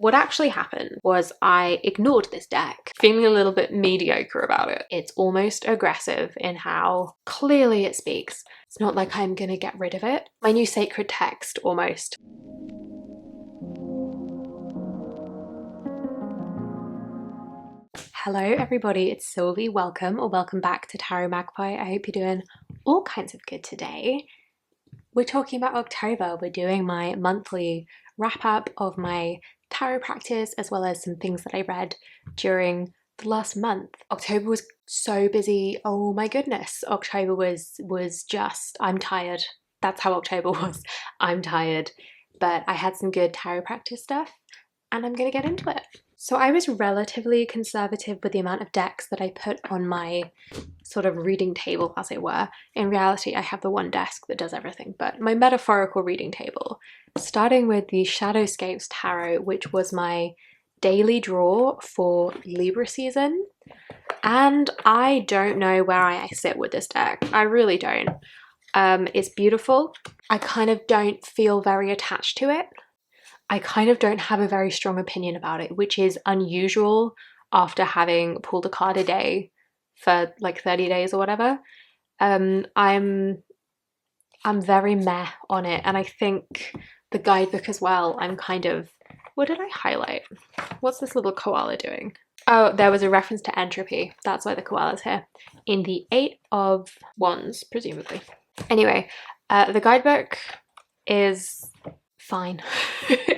what actually happened was I ignored this deck, feeling a little bit mediocre about it. It's almost aggressive in how clearly it speaks. It's not like I'm gonna get rid of it. My new sacred text, almost. Hello everybody, it's Sylvie. Welcome or welcome back to Tarot Magpie. I hope you're doing all kinds of good today. We're talking about October. We're doing my monthly wrap up of my tarot practice, as well as some things that I read during the last month. October was so busy. Oh my goodness. October was just, I'm tired. That's how October was. I'm tired. But I had some good tarot practice stuff and I'm gonna get into it. So I was relatively conservative with the amount of decks that I put on my sort of reading table, as it were. In reality, I have the one desk that does everything, but my metaphorical reading table. Starting with the Shadowscapes Tarot, which was my daily draw for Libra season. And I don't know where I sit with this deck. I really don't. It's beautiful. I kind of don't feel very attached to it. I kind of don't have a very strong opinion about it, which is unusual after having pulled a card a day for like 30 days or whatever. I'm very meh on it, and I think the guidebook as well, I'm kind of, what did I highlight? What's this little koala doing? Oh, there was a reference to entropy. That's why the koala's here. In the Eight of Wands, presumably. Anyway, the guidebook is fine.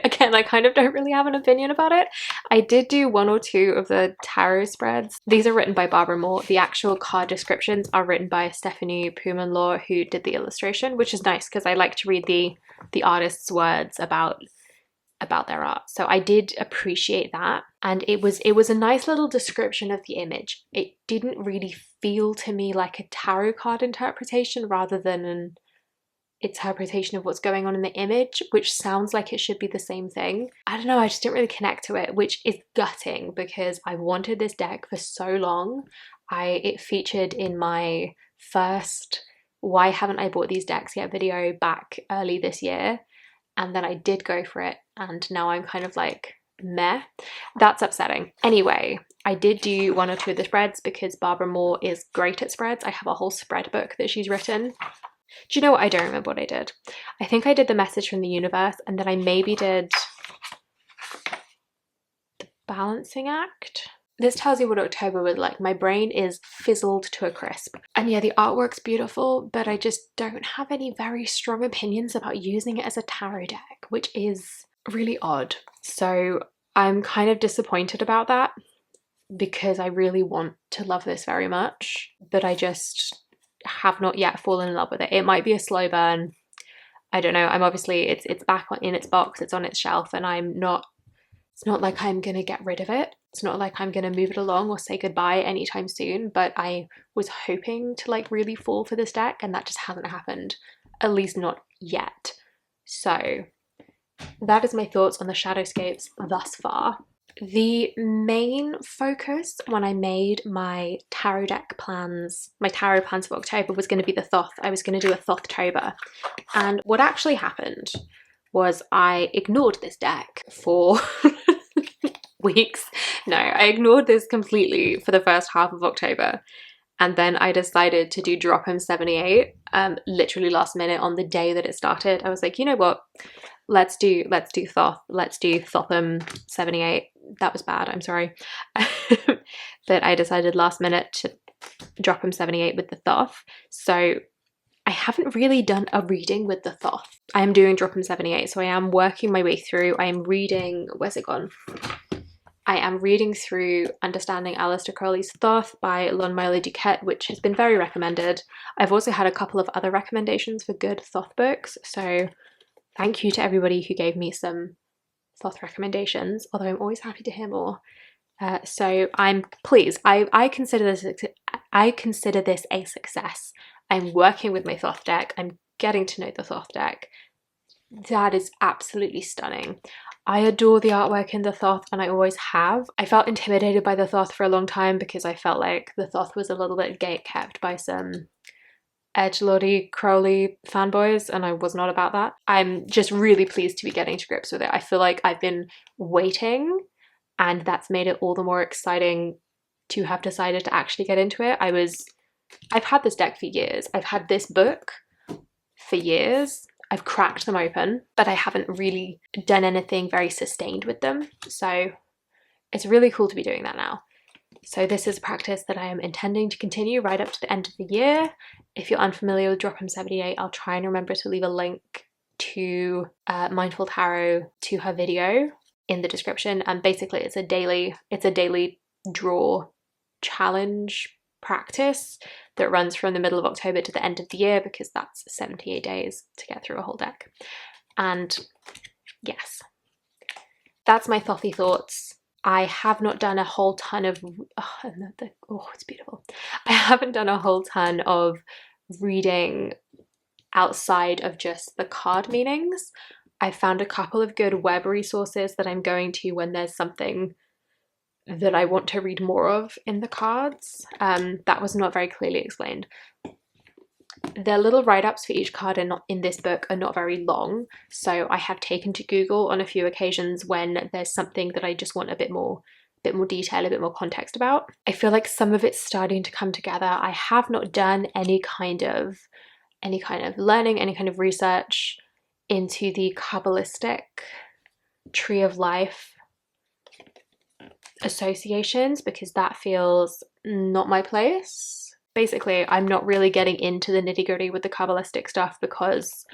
Again, I kind of don't really have an opinion about it. I did do one or two of the tarot spreads. These are written by Barbara Moore. The actual card descriptions are written by Stephanie Pumanlaw, who did the illustration, which is nice because I like to read the artist's words about their art. So I did appreciate that, and it was a nice little description of the image. It didn't really feel to me like a tarot card interpretation rather than an interpretation of what's going on in the image, which sounds like it should be the same thing. I don't know, I just didn't really connect to it, which is gutting because I wanted this deck for so long. It featured in my first why haven't I bought these decks yet video back early this year, and then I did go for it, and now I'm kind of like meh. That's upsetting. Anyway, I did do one or two of the spreads because Barbara Moore is great at spreads. I have a whole spread book that she's written. Do you know what? I don't remember what I did. I think I did the Message from the Universe, and then I maybe did the Balancing Act. This tells you what October was like. My brain is fizzled to a crisp. And yeah, the artwork's beautiful, but I just don't have any very strong opinions about using it as a tarot deck, which is really odd. So I'm kind of disappointed about that because I really want to love this very much, but I just have not yet fallen in love with it. It might be a slow burn. I don't know. I'm obviously, it's back in its box, it's on its shelf, and it's not like I'm gonna get rid of it. It's not like I'm gonna move it along or say goodbye anytime soon, but I was hoping to like really fall for this deck, and that just hasn't happened, at least not yet. So that is my thoughts on the Shadowscapes thus far. The main focus when I made my tarot deck plans, my tarot plans for October, was going to be the Thoth. I was going to do a Thothtober. And what actually happened was I ignored this deck for weeks. No, I ignored this completely for the first half of October. And then I decided to do Drop 'em 78, literally last minute on the day that it started. I was like, you know what? Let's do Thoth. Let's do Thothtober 78. That was bad, I'm sorry. But I decided last minute to drop 'em 78 with the Thoth. So I haven't really done a reading with the Thoth. I am doing Drop 'em 78, so I am working my way through. I am reading, where's it gone? I am reading through Understanding Aleister Crowley's Thoth by Lon-Milo Duquette, which has been very recommended. I've also had a couple of other recommendations for good Thoth books, so thank you to everybody who gave me some Thoth recommendations, although I'm always happy to hear more. So I'm pleased. I consider this a success. I'm working with my Thoth deck. I'm getting to know the Thoth deck. That is absolutely stunning. I adore the artwork in the Thoth, and I always have. I felt intimidated by the Thoth for a long time because I felt like the Thoth was a little bit gatekept by some edgelordy Crowley fanboys, and I was not about that. I'm just really pleased to be getting to grips with it. I feel like I've been waiting, and that's made it all the more exciting to have decided to actually get into it. I've had this deck for years. I've had this book for years. I've cracked them open, but I haven't really done anything very sustained with them. So it's really cool to be doing that now. So this is a practice that I am intending to continue right up to the end of the year. If you're unfamiliar with Drop 78, I'll try and remember to leave a link to Mindful Tarot, to her video in the description. And basically it's a daily draw challenge practice that runs from the middle of October to the end of the year, because that's 78 days to get through a whole deck. And yes, that's my thothy thoughts. I have not done a whole ton of, it's beautiful. I haven't done a whole ton of reading outside of just the card meanings. I found a couple of good web resources that I'm going to when there's something that I want to read more of in the cards. That was not very clearly explained. The little write-ups for each card in this book are not very long, so I have taken to Google on a few occasions when there's something that I just want a bit more detail, a bit more context about. I feel like some of it's starting to come together. I have not done any kind of learning, any kind of research into the Kabbalistic Tree of Life associations, because that feels not my place. Basically, I'm not really getting into the nitty-gritty with the Kabbalistic stuff because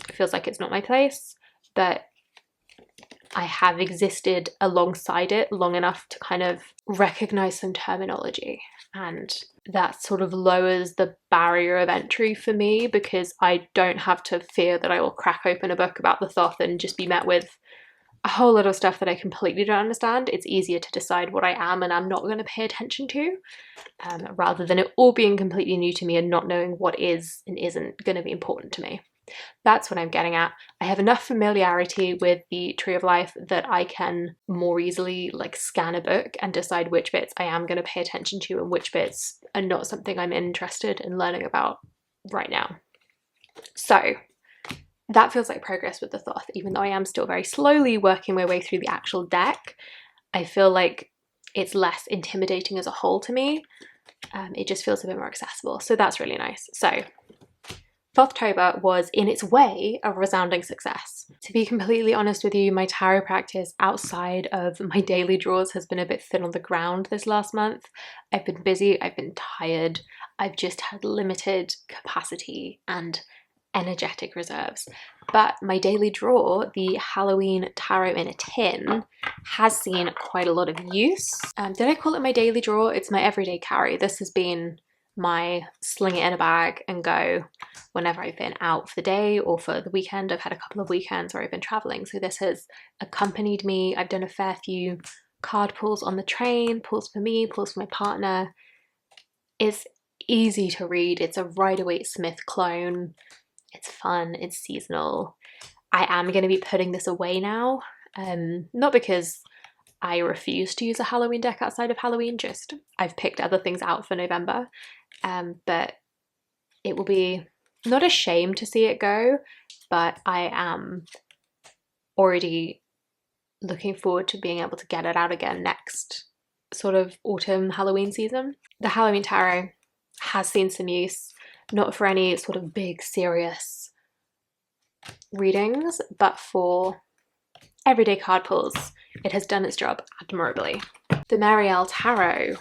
it feels like it's not my place, but I have existed alongside it long enough to kind of recognize some terminology, and that sort of lowers the barrier of entry for me, because I don't have to fear that I will crack open a book about the Thoth and just be met with a whole lot of stuff that I completely don't understand. It's easier to decide what I am and I'm not going to pay attention to, rather than it all being completely new to me and not knowing what is and isn't going to be important to me. That's what I'm getting at. I have enough familiarity with the Tree of Life that I can more easily scan a book and decide which bits I am going to pay attention to and which bits are not something I'm interested in learning about right now. So that feels like progress with the Thoth, even though I am still very slowly working my way through the actual deck. I feel like it's less intimidating as a whole to me. It just feels a bit more accessible, so that's really nice. So Thothtober was, in its way, a resounding success. To be completely honest with you, my tarot practice outside of my daily draws has been a bit thin on the ground this last month. I've been busy, I've been tired, I've just had limited capacity and energetic reserves. But my daily draw, the Halloween Tarot in a Tin, has seen quite a lot of use. Did I call it my daily draw? It's my everyday carry. This has been my sling it in a bag and go whenever I've been out for the day or for the weekend. I've had a couple of weekends where I've been traveling, so this has accompanied me. I've done a fair few card pulls on the train, pulls for me, pulls for my partner. It's easy to read. It's a Rider-Waite-Smith clone. It's fun, it's seasonal. I am going to be putting this away now, not because I refuse to use a Halloween deck outside of Halloween, just I've picked other things out for November, but it will be not a shame to see it go, but I am already looking forward to being able to get it out again next sort of autumn Halloween season. The Halloween Tarot has seen some use, not for any sort of big serious readings, but for everyday card pulls. It has done its job admirably. The Marielle Tarot,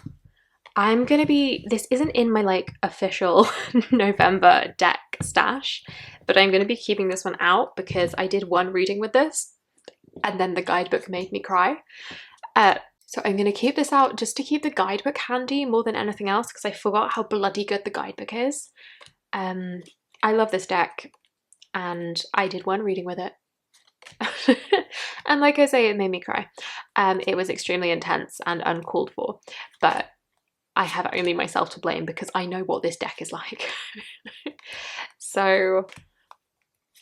this isn't in my official November deck stash, but I'm going to be keeping this one out because I did one reading with this and then the guidebook made me cry. So I'm going to keep this out just to keep the guidebook handy more than anything else, because I forgot how bloody good the guidebook is. I love this deck and I did one reading with it. And like I say, it made me cry. It was extremely intense and uncalled for, but I have only myself to blame because I know what this deck is like. So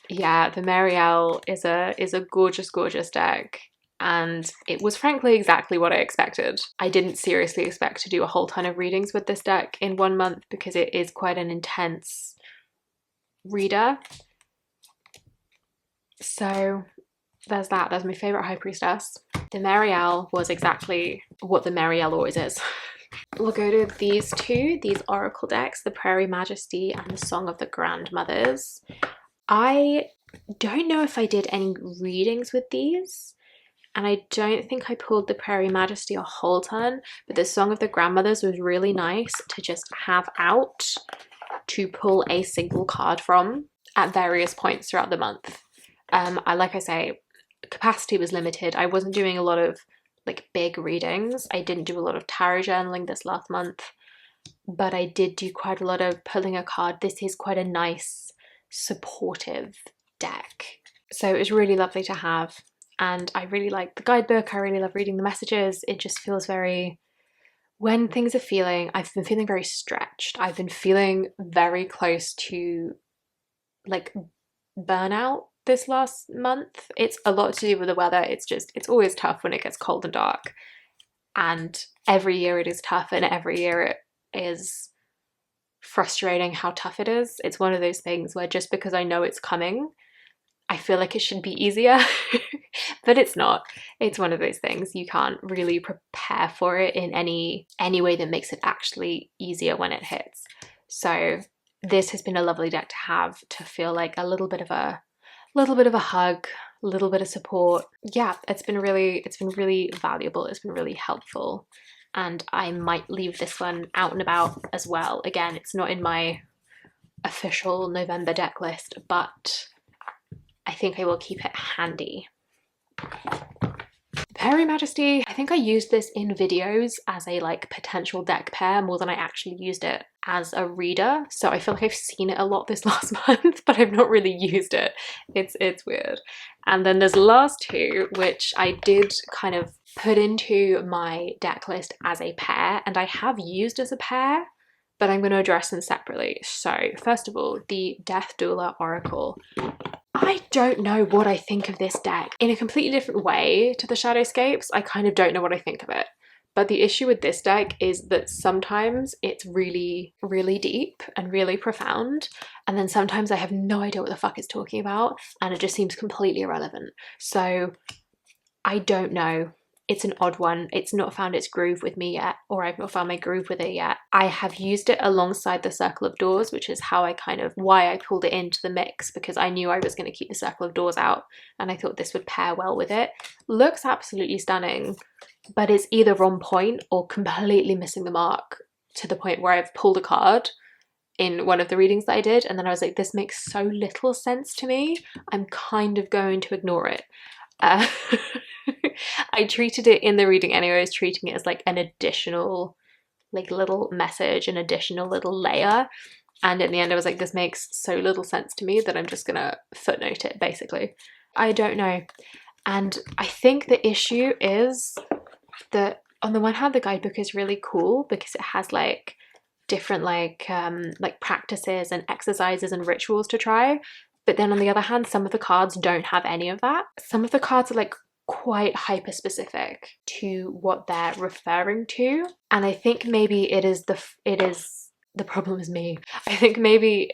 yeah, the Marielle is a gorgeous, gorgeous deck. And it was frankly exactly what I expected. I didn't seriously expect to do a whole ton of readings with this deck in 1 month because it is quite an intense reader. So there's that. There's my favourite High Priestess. The Marielle was exactly what the Marielle always is. We'll go to these two, these Oracle decks, the Prairie Majesty and the Song of the Grandmothers. I don't know if I did any readings with these, and I don't think I pulled the Prairie Majesty a whole ton, but the Song of the Grandmothers was really nice to just have out to pull a single card from at various points throughout the month. Like I say, capacity was limited. I wasn't doing a lot of like big readings. I didn't do a lot of tarot journaling this last month, but I did do quite a lot of pulling a card. This is quite a nice, supportive deck. So it was really lovely to have. And I really like the guidebook. I really love reading the messages. It just feels very, when things are feeling, I've been feeling very stretched. I've been feeling very close to like burnout this last month. It's a lot to do with the weather. It's always tough when it gets cold and dark. And every year it is tough, and every year it is frustrating how tough it is. It's one of those things where just because I know it's coming, I feel like it should be easier, but it's not. It's one of those things you can't really prepare for it in any way that makes it actually easier when it hits. So this has been a lovely deck to have, to feel like a little bit of a hug, a little bit of support. Yeah, it's been really valuable. It's been really helpful. And I might leave this one out and about as well. Again, it's not in my official November deck list, but I think I will keep it handy. Prairie Majesty, I think I used this in videos as a like potential deck pair more than I actually used it as a reader. So I feel like I've seen it a lot this last month, but I've not really used it. It's weird. And then there's the last two, which I did kind of put into my deck list as a pair, and I have used as a pair, but I'm going to address them separately. So first of all, the Death Doula Oracle. I don't know what I think of this deck. In a completely different way to the Shadowscapes, I kind of don't know what I think of it. But the issue with this deck is that sometimes it's really, really deep and really profound, and then sometimes I have no idea what the fuck it's talking about, and it just seems completely irrelevant. So I don't know. It's an odd one. It's not found its groove with me yet, or I've not found my groove with it yet. I have used it alongside the Circle of Doors, which is how why I pulled it into the mix, because I knew I was going to keep the Circle of Doors out, and I thought this would pair well with it. Looks absolutely stunning, but it's either on point or completely missing the mark, to the point where I've pulled a card in one of the readings that I did, and then I was like, this makes so little sense to me, I'm kind of going to ignore it. I treated it in the reading anyway, I was treating it as like an additional like little message, an additional little layer, and in the end I was like, this makes so little sense to me that I'm just gonna footnote it, basically. I don't know. And I think the issue is that on the one hand the guidebook is really cool because it has like different like practices and exercises and rituals to try, but then on the other hand some of the cards don't have any of that. Some of the cards are like quite hyper specific to what they're referring to, and I think maybe the problem is me. I think maybe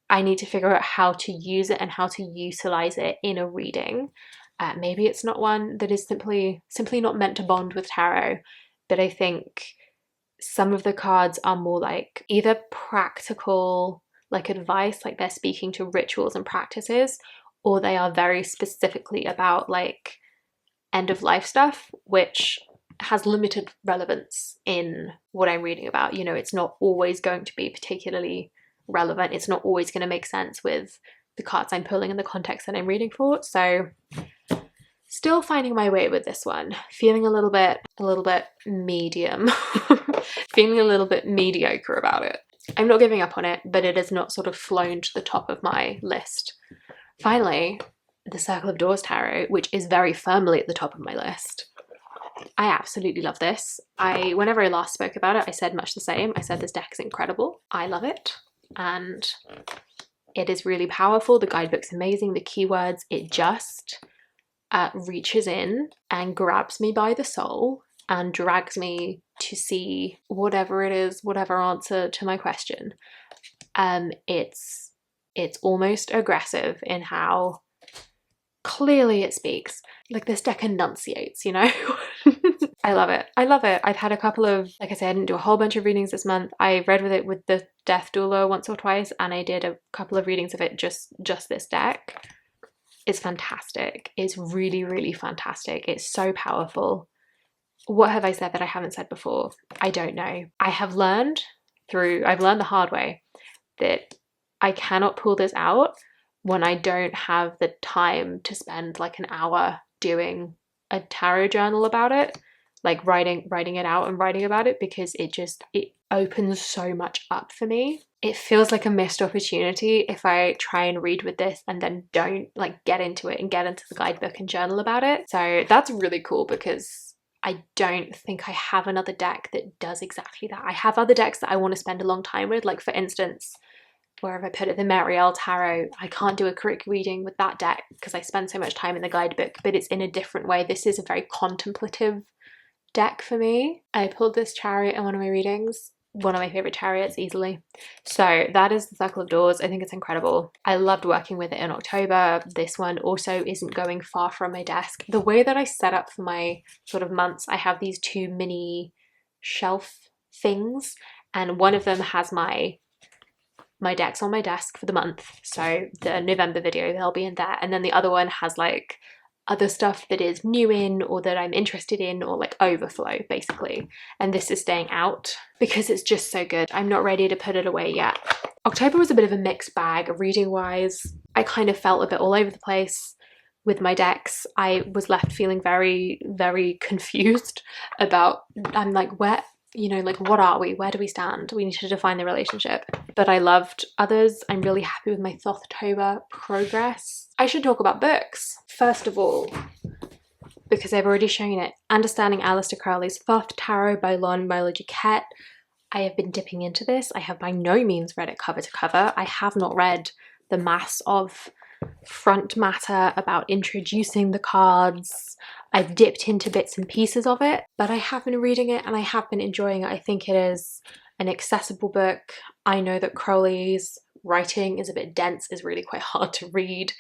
I need to figure out how to use it and how to utilize it in a reading. Maybe it's not one that is simply not meant to bond with tarot, but I think some of the cards are more like either practical like advice, like they're speaking to rituals and practices, or they are very specifically about like end of life stuff, which has limited relevance in what I'm reading about. You know, it's not always going to be particularly relevant. It's not always going to make sense with the cards I'm pulling in the context that I'm reading for. So still finding my way with this one, feeling a little bit medium, feeling a little bit mediocre about it. I'm not giving up on it, but it has not sort of flown to the top of my list. Finally, the Circle of Doors Tarot, which is very firmly at the top of my list. I absolutely love this. Whenever I last spoke about it, I said much the same. I said this deck is incredible. I love it. And it is really powerful. The guidebook's amazing. The keywords, it just reaches in and grabs me by the soul and drags me to see whatever it is, whatever answer to my question. It's It's almost aggressive in how clearly it speaks. Like, this deck enunciates, you know? I love it. I love it. I've had a couple of, like I said, I didn't do a whole bunch of readings this month. I read with it with the Death Doula once or twice, and I did a couple of readings of it just this deck. It's fantastic. It's really, really fantastic. It's so powerful. What have I said that I haven't said before? I don't know. I've learned the hard way that I cannot pull this out when I don't have the time to spend like an hour doing a tarot journal about it, like writing it out and writing about it, because it opens so much up for me. It feels like a missed opportunity if I try and read with this and then don't like get into it and get into the guidebook and journal about it. So that's really cool, because I don't think I have another deck that does exactly that. I have other decks that I want to spend a long time with, like for instance, where have I put it? The Marielle Tarot. I can't do a quick reading with that deck because I spend so much time in the guidebook, but it's in a different way. This is a very contemplative deck for me. I pulled this chariot in one of my readings. One of my favorite chariots, easily. So that is the Circle of Doors. I think it's incredible. I loved working with it in October. This one also isn't going far from my desk. The way that I set up for my sort of months, I have these two mini shelf things, and one of them has my decks on my desk for the month. So the November video, they'll be in there. And then the other one has like other stuff that is new in or that I'm interested in, or like overflow basically. And this is staying out because it's just so good. I'm not ready to put it away yet. October was a bit of a mixed bag reading wise. I kind of felt a bit all over the place with my decks. I was left feeling very, very confused about, I'm like, where, you know, like, what are we? Where do we stand? We need to define the relationship. But I loved others. I'm really happy with my Thothtober progress. I should talk about books. First of all, because I've already shown it, Understanding Aleister Crowley's Thoth Tarot by Lon Milo-Duquette. I have been dipping into this. I have by no means read it cover to cover. I have not read the mass of front matter about introducing the cards. I've dipped into bits and pieces of it, but I have been reading it and I have been enjoying it. I think it is an accessible book. I know that Crowley's writing is a bit dense, is really quite hard to read.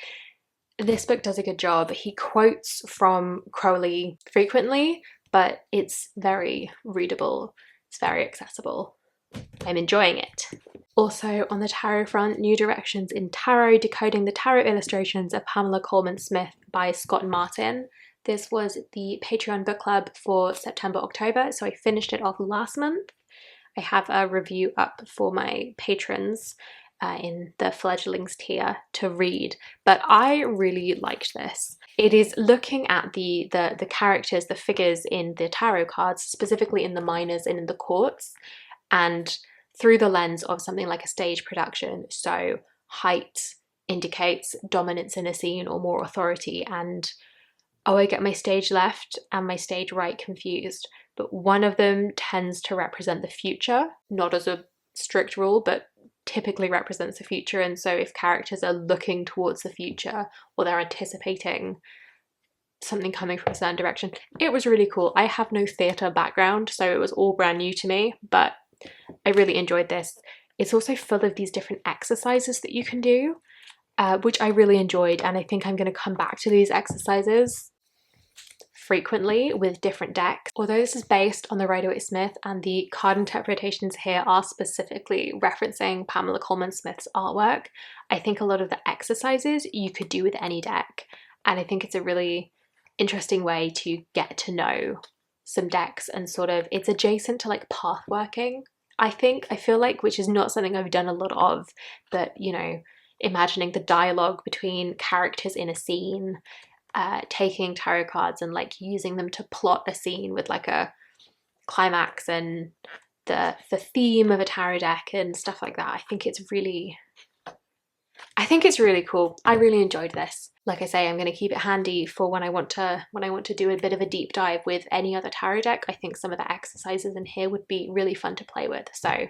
This book does a good job. He quotes from Crowley frequently, but it's very readable. It's very accessible. I'm enjoying it. Also on the tarot front, New Directions in Tarot, Decoding the Tarot Illustrations of Pamela Coleman Smith by Scott Martin. This was the Patreon book club for September, October, so I finished it off last month. I have a review up for my patrons in the fledglings tier to read, but I really liked this. It is looking at the characters, the figures in the tarot cards, specifically in the minors and in the courts, and through the lens of something like a stage production. So height indicates dominance in a scene or more authority, and oh, I get my stage left and my stage right confused, but one of them tends to represent the future, not as a strict rule, but typically represents the future. And so if characters are looking towards the future or they're anticipating something coming from a certain direction, it was really cool. I have no theatre background, so it was all brand new to me, but I really enjoyed this. It's also full of these different exercises that you can do, which I really enjoyed, and I think I'm going to come back to these exercises frequently with different decks. Although this is based on the Rider-Waite-Smith and the card interpretations here are specifically referencing Pamela Coleman Smith's artwork, I think a lot of the exercises you could do with any deck, and I think it's a really interesting way to get to know some decks, and sort of it's adjacent to like path working, I feel like, which is not something I've done a lot of, but you know, imagining the dialogue between characters in a scene, taking tarot cards and like using them to plot a scene with like a climax and the theme of a tarot deck and stuff like that. I think it's really cool. I really enjoyed this. Like I say, I'm going to keep it handy for when I want to do a bit of a deep dive with any other tarot deck. I think some of the exercises in here would be really fun to play with. So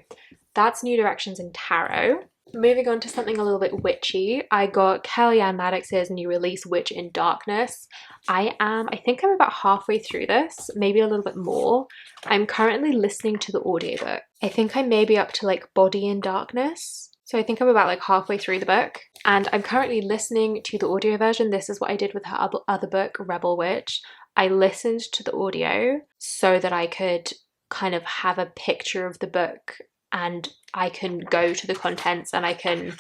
that's New Directions in Tarot. Moving on to something a little bit witchy, I got Kellyanne Maddox's new release, Witch in Darkness. I think I'm about halfway through this, maybe a little bit more. I'm currently listening to the audiobook. I think I may be up to like Body in Darkness. So I think I'm about like halfway through the book, and I'm currently listening to the audio version. This is what I did with her other book, Rebel Witch. I listened to the audio so that I could kind of have a picture of the book, and I can go to the contents and I can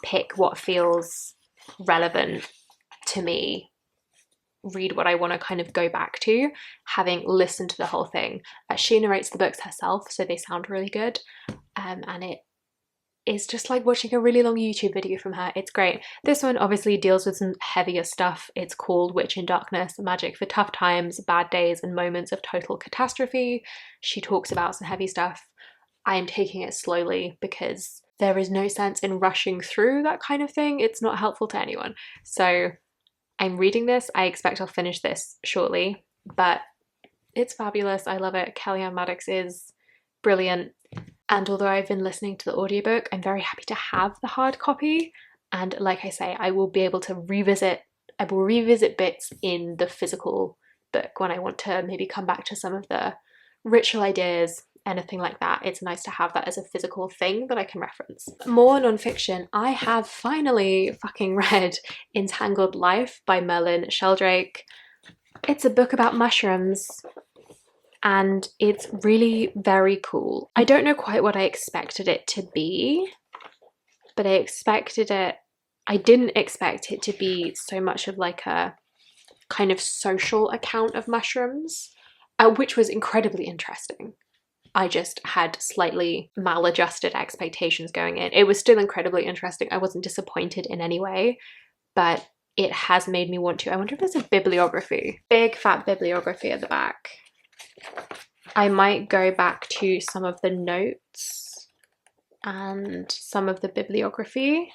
pick what feels relevant to me, read what I want to kind of go back to, having listened to the whole thing. She narrates the books herself, so they sound really good, and it is just like watching a really long YouTube video from her. It's great. This one obviously deals with some heavier stuff. It's called Witch in Darkness, Magic for Tough Times, Bad Days and Moments of Total Catastrophe. She talks about some heavy stuff. I am taking it slowly because there is no sense in rushing through that kind of thing. It's not helpful to anyone. So I'm reading this. I expect I'll finish this shortly, but it's fabulous. I love it. Kellyanne Maddox is brilliant. And although I've been listening to the audiobook, I'm very happy to have the hard copy. And like I say, I will be able to revisit bits in the physical book when I want to maybe come back to some of the ritual ideas, anything like that. It's nice to have that as a physical thing that I can reference. More nonfiction. I have finally fucking read Entangled Life by Merlin Sheldrake. It's a book about mushrooms, and it's really very cool. I don't know quite what I expected it to be, but I didn't expect it to be so much of like a kind of social account of mushrooms, which was incredibly interesting. I just had slightly maladjusted expectations going in. It was still incredibly interesting. I wasn't disappointed in any way, but it has made me want to. I wonder if there's a bibliography. Big fat bibliography at the back. I might go back to some of the notes and some of the bibliography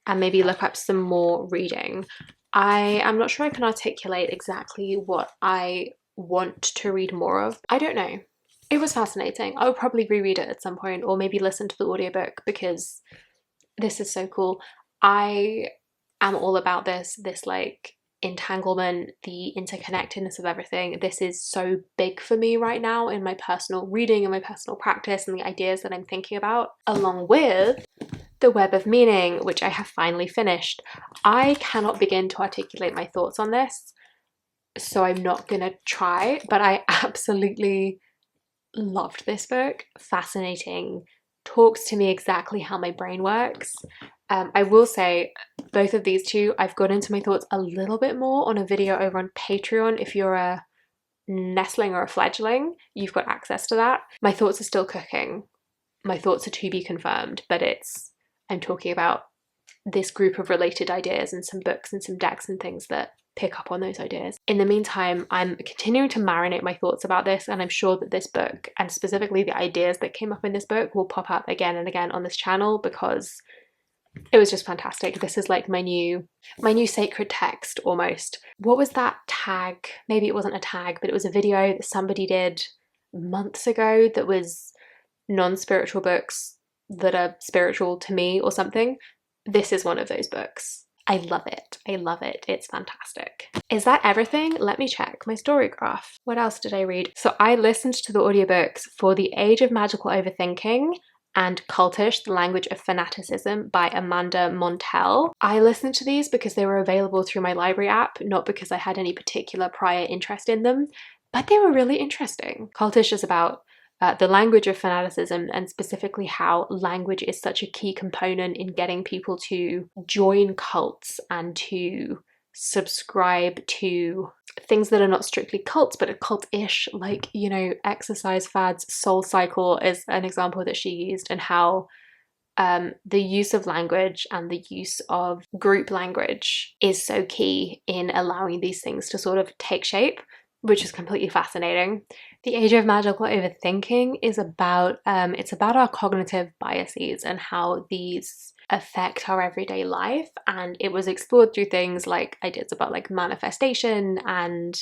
and maybe look up some more reading. I am not sure I can articulate exactly what I want to read more of. I don't know. It was fascinating. I'll probably reread it at some point, or maybe listen to the audiobook, because this is so cool. I am all about this like entanglement, the interconnectedness of everything. This is so big for me right now in my personal reading and my personal practice and the ideas that I'm thinking about, along with The Web of Meaning, which I have finally finished. I cannot begin to articulate my thoughts on this, so I'm not gonna try, but I absolutely loved this book. Fascinating, talks to me exactly how my brain works. I will say both of these two, I've got into my thoughts a little bit more on a video over on Patreon. If you're a nestling or a fledgling, you've got access to that. My thoughts are still cooking. My thoughts are to be confirmed, but I'm talking about this group of related ideas and some books and some decks and things that pick up on those ideas. In the meantime, I'm continuing to marinate my thoughts about this, and I'm sure that this book, and specifically the ideas that came up in this book, will pop up again and again on this channel because it was just fantastic. This is like my new sacred text almost. What was that tag? Maybe it wasn't a tag, but it was a video that somebody did months ago that was non-spiritual books that are spiritual to me or something. This is one of those books. I love it. I love it. It's fantastic. Is that everything? Let me check my story graph. What else did I read? So I listened to the audiobooks for The Age of Magical Overthinking and Cultish, The Language of Fanaticism by Amanda Montell. I listened to these because they were available through my library app, not because I had any particular prior interest in them, but they were really interesting. Cultish is about the language of fanaticism, and specifically how language is such a key component in getting people to join cults and to subscribe to things that are not strictly cults but are cult-ish, like, you know, exercise fads. Soul Cycle is an example that she used, and how the use of language and the use of group language is so key in allowing these things to sort of take shape, which is completely fascinating. The Age of Magical Overthinking is about, it's about our cognitive biases and how these affect our everyday life. And it was explored through things like ideas about like manifestation and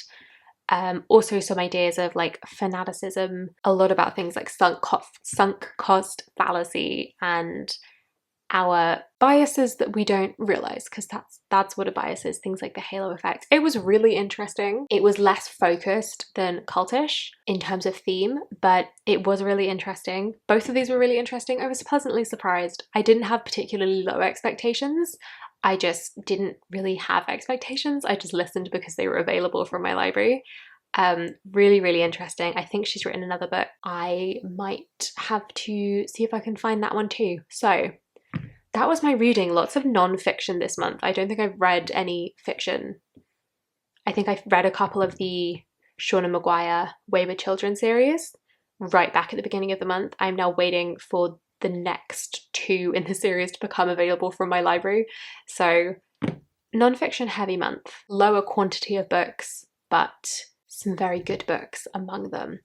also some ideas of like fanaticism, a lot about things like sunk cost fallacy and our biases that we don't realize, because that's what a bias is, things like the halo effect. It was really interesting. It was less focused than cultish in terms of theme, but it was really interesting. Both of these were really interesting. I was pleasantly surprised. I didn't have particularly low expectations. I just didn't really have expectations. I just listened because they were available from my library. Really, really interesting. I think she's written another book. I might have to see if I can find that one too. So that was my reading. Lots of non-fiction this month. I don't think I've read any fiction. I think I've read a couple of the Shauna Maguire Wayward Children series right back at the beginning of the month. I'm now waiting for the next 2 in the series to become available from my library. So non-fiction heavy month. Lower quantity of books, but some very good books among them.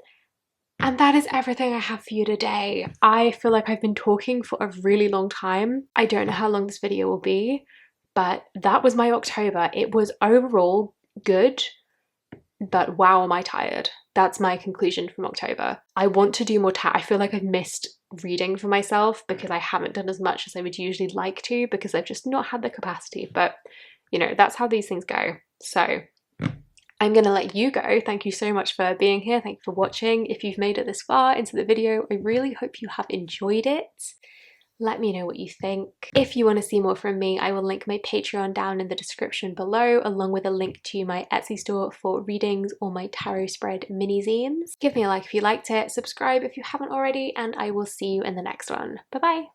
And that is everything I have for you today. I feel like I've been talking for a really long time. I don't know how long this video will be, but that was my October. It was overall good, but wow, am I tired. That's my conclusion from October. I want to do more I feel like I've missed reading for myself because I haven't done as much as I would usually like to, because I've just not had the capacity. But you know, that's how these things go. So I'm gonna let you go. Thank you so much for being here. Thank you for watching. If you've made it this far into the video, I really hope you have enjoyed it. Let me know what you think. If you want to see more from me, I will link my Patreon down in the description below, along with a link to my Etsy store for readings or my tarot spread mini zines. Give me a like if you liked it, subscribe if you haven't already, and I will see you in the next one. Bye bye!